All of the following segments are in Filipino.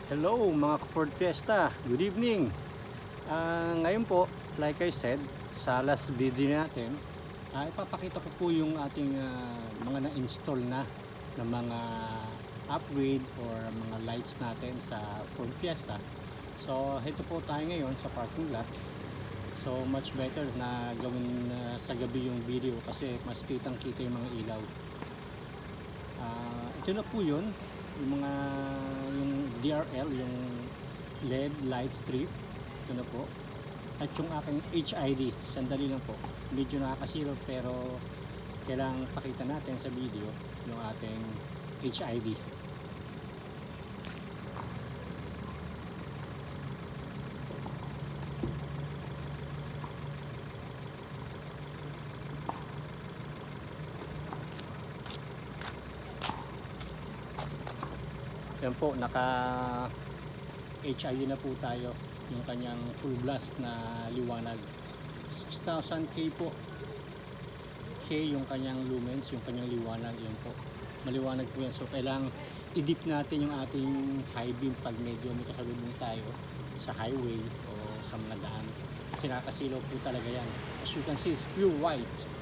Hello mga ka-Ford Fiesta, good evening. Ngayon po, like I said, sa last video natin, ipapakita ko po yung ating mga na-install na mga upgrade or mga lights natin sa Ford Fiesta. So ito po tayo ngayon sa parking lot. So much better na gawin sa gabi yung video kasi mas kitang kita yung mga ilaw. Ito na po yun, yung DRL, yung LED light strip. Ito na po. At yung aking HID, sandali lang po, medyo nakakasiro pero kailangang pakita natin sa video yung ating HID. Yan po, naka HID na po tayo, yung kanyang full blast na liwanag. 6,000K po K yung kanyang lumens, yung kanyang liwanag. Yan po, maliwanag po yan. So kailangang i-dip natin yung ating high beam pag medyo may kasalubong tayo sa highway o sa mga daan kasi nakakasilaw po talaga yan. As you can see, it's pure white.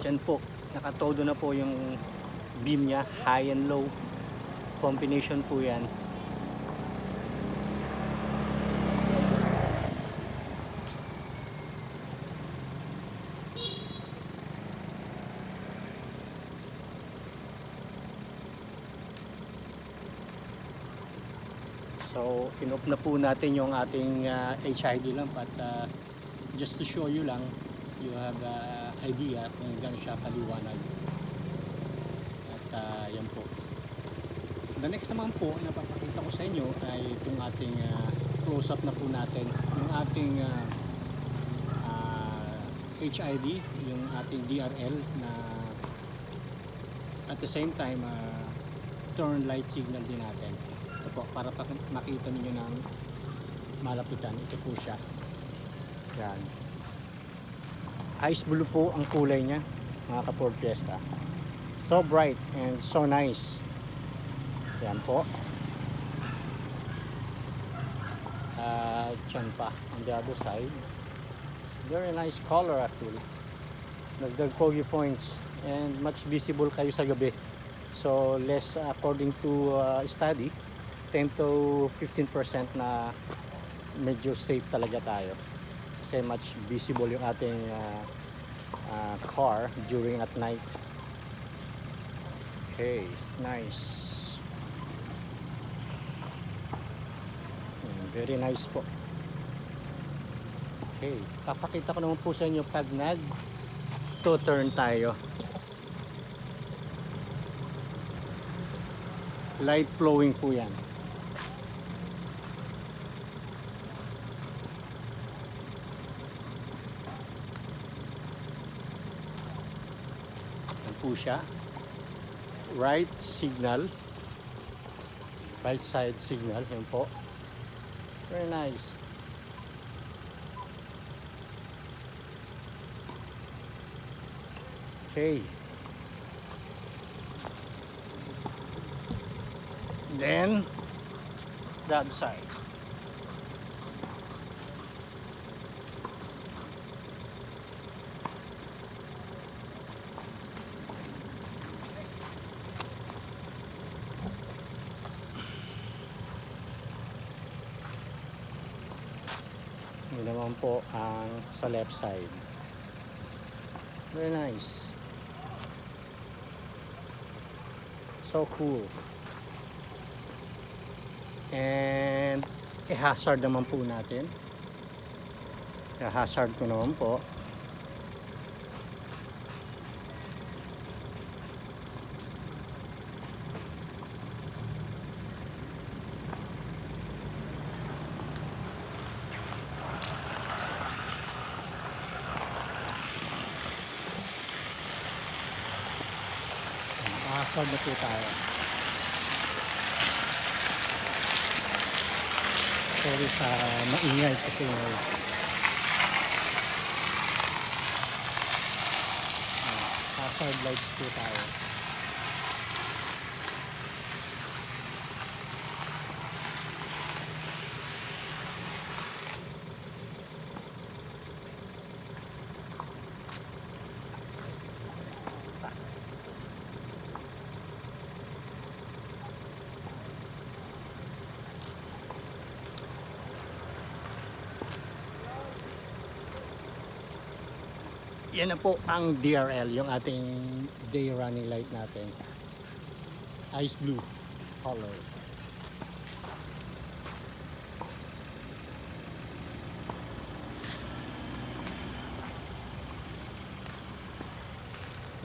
Yan po, nakatodo na po yung beam niya, high and low combination po yan. So in-off na po natin yung ating HID lamp at just to show you lang, you have idea kung gaano siya kaliwanag. At yan po. The next naman po na papakita ko sa inyo ay itong ating close up na po natin. Yung ating HID, yung ating DRL na at the same time turn light signal din natin. Ito po, para makita niyo ng malapitan. Ito po siya. Yan. Ice blue po ang kulay niya, mga ka-Ford Fiesta. So bright and so nice. Yan po. Diyan pa on the other side. Very nice color actually. Nagdag foggy points and much visible kayo sa gabi. So less according to study, 10 to 15% na medyo safe talaga tayo. Kasi much visible yung ating car during at night. Okay, nice. Very nice po. Okay, papakita ko naman po sa inyo pag nag-to-turn tayo. Light flowing po yan. Po siya, right signal, right side signal. Yan po, very nice. Okay, then that side. Yun naman po ang sa left side. Very nice. So cool. And i-hazard naman po natin. I-hazard ko naman po. I-hazard na po tayo. Okay, nice. So, cool. And i-hazard ko naman po. I-hazard ko naman po. Okay. I-hazard na po tayo. I-hazard na po tayo. I-hazard na po tayo. I-hazard na po tayo. I-hazard na po tayo. I-hazard na po tayo. I-hazard na po tayo. I-hazard na po tayo. I-hazard na po tayo. Sorry sa maingay kasi hazard lights po tayo. Yan na po ang DRL, yung ating day running light natin. Ice blue color.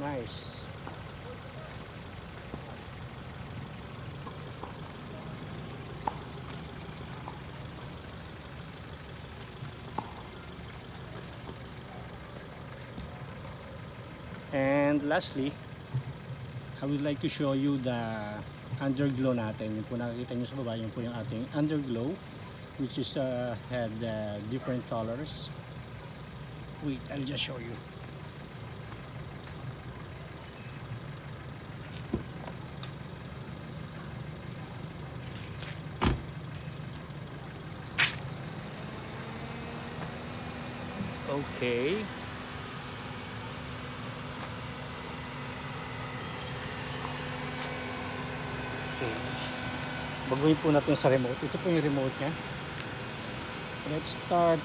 Nice. And lastly, I would like to show you the underglow natin. Yung po nakikita nyo sa baba, yung po yung ating underglow, which is had different colors. Wait, I'll just show you. Okay. Baguhin po natin sa remote. Ito po yung remote niya. Let's start.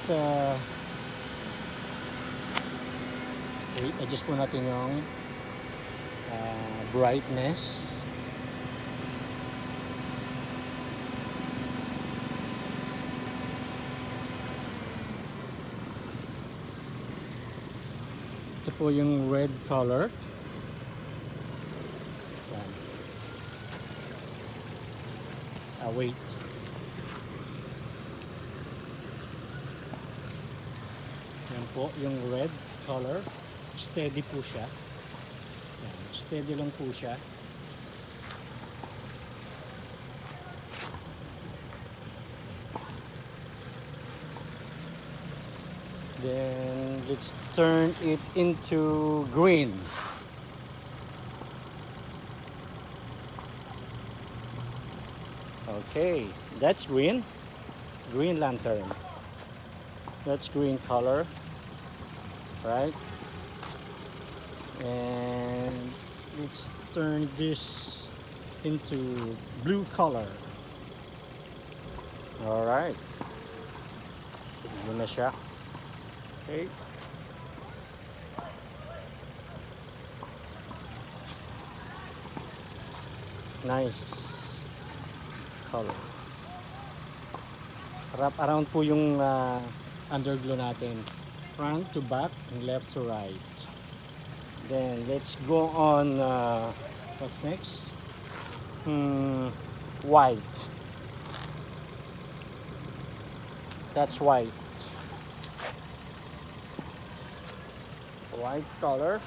Wait, adjust po natin yung brightness. Ito po yung red color. Wait. Yan po, yung red color. Steady po siya. Yan, steady lang po siya. Then, let's turn it into green. Okay, that's green. Green lantern. That's green color. Right? And let's turn this into blue color. Alright. Yun na siya. Okay. Nice color. Wrap around po yung underglow natin. Front to back and left to right. Then let's go on what's next? White. That's white. White color.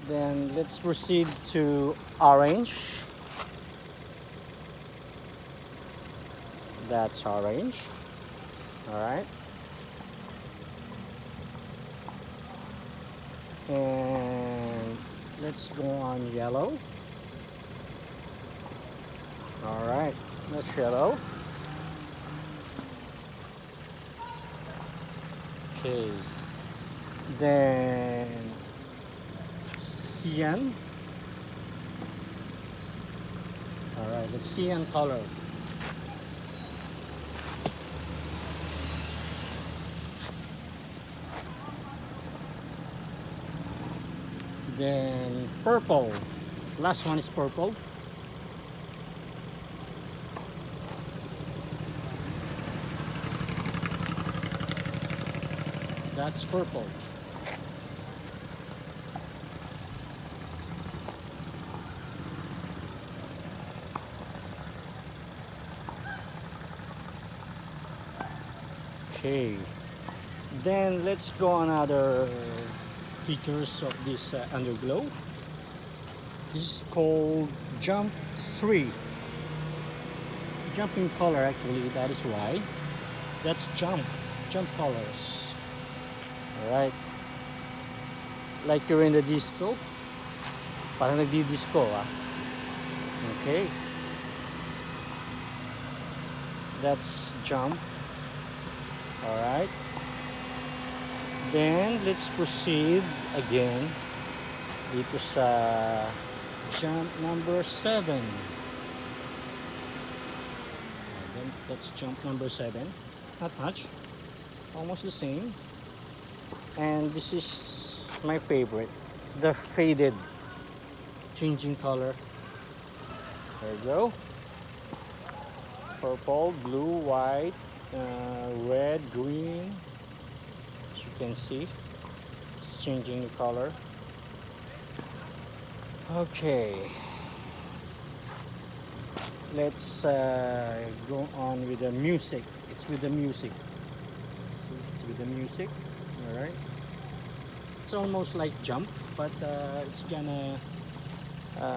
Then let's proceed to orange. That's orange. All right. And let's go on yellow. All right. That's yellow. Okay. Then cyan. All right. Let's cyan color. Then purple. Last one is purple. That's purple. Okay. Then let's go on other features of this underglow. This is called Jump 3. jumping color actually, that is why. That's jump colors. Alright. Like you're in the disco. Parang nagdi-disco ah. Okay. That's jump. Alright. Then let's proceed again dito sa jump number 7. Then that's jump number 7. Not much. Almost the same. And this is my favorite, the faded, changing color. There you go. Purple, blue, white, red, green. As you can see, it's changing the color. Okay, let's go on with the music. It's with the music. See, it's with the music. All right. It's almost like jump, but it's gonna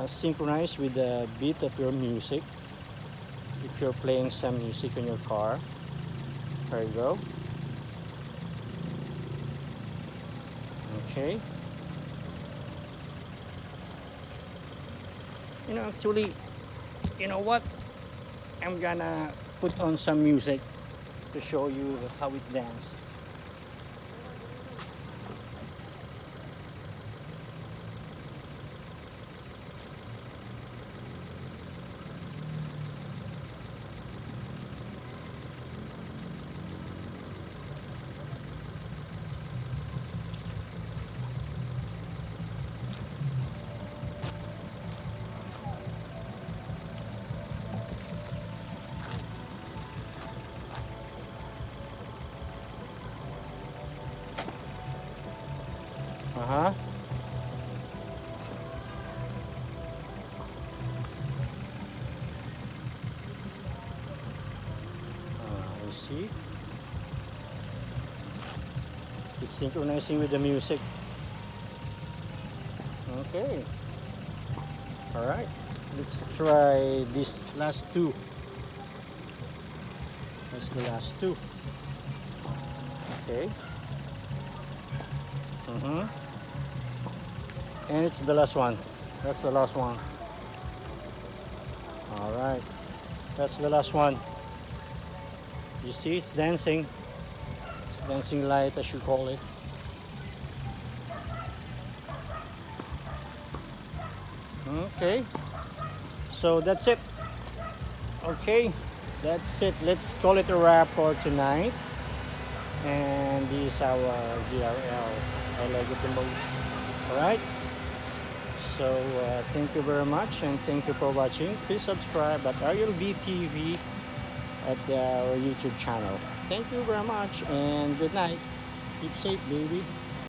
synchronize with the beat of your music. If you're playing some music in your car, there you go. Okay. You know, actually, you know what? I'm gonna put on some music to show you how it dances. Uh-huh. I see. It's synchronizing with the music. Okay. All right. Let's try this last two. That's the last two. Okay. And it's the last one. That's the last one. All right. That's the last one. You see, it's dancing. It's dancing light, as you call it. Okay. So that's it. Okay. That's it. Let's call it a wrap for tonight. And this is our DRL. I like it the most. Alright? So thank you very much and thank you for watching. Please subscribe at RLB TV at our YouTube channel. Thank you very much and good night. Keep safe, baby.